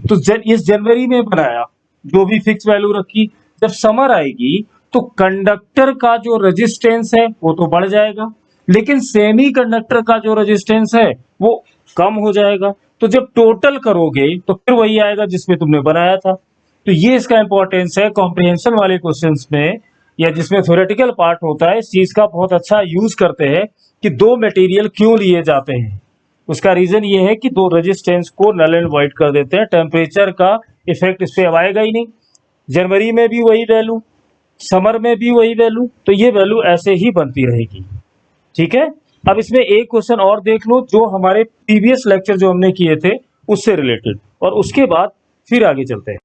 तो इस जनवरी में बनाया, जो भी फिक्स वैल्यू रखी, जब समर आएगी तो कंडक्टर का जो रेजिस्टेंस है वो तो बढ़ जाएगा, लेकिन सेमीकंडक्टर का जो रेजिस्टेंस है वो कम हो जाएगा। तो जब टोटल करोगे तो फिर वही आएगा जिसमें तुमने बनाया था। तो ये इसका इंपॉर्टेंस है कॉम्प्रिहेंशन वाले क्वेश्चंस में, या जिसमें थ्योरेटिकल पार्ट होता है, इस चीज का बहुत अच्छा यूज करते हैं कि दो मटेरियल क्यों लिए जाते हैं। उसका रीजन ये है कि दो रेजिस्टेंस को नल एंड वॉइड कर देते हैं, टेम्परेचर का इफेक्ट इस पे अब आएगा ही नहीं। जनवरी में भी वही वैल्यू, समर में भी वही वैल्यू, तो ये वैल्यू ऐसे ही बनती रहेगी। ठीक है, अब इसमें एक क्वेश्चन और देख लो जो हमारे प्रीवियस लेक्चर जो हमने किए थे उससे रिलेटेड, और उसके बाद फिर आगे चलते हैं।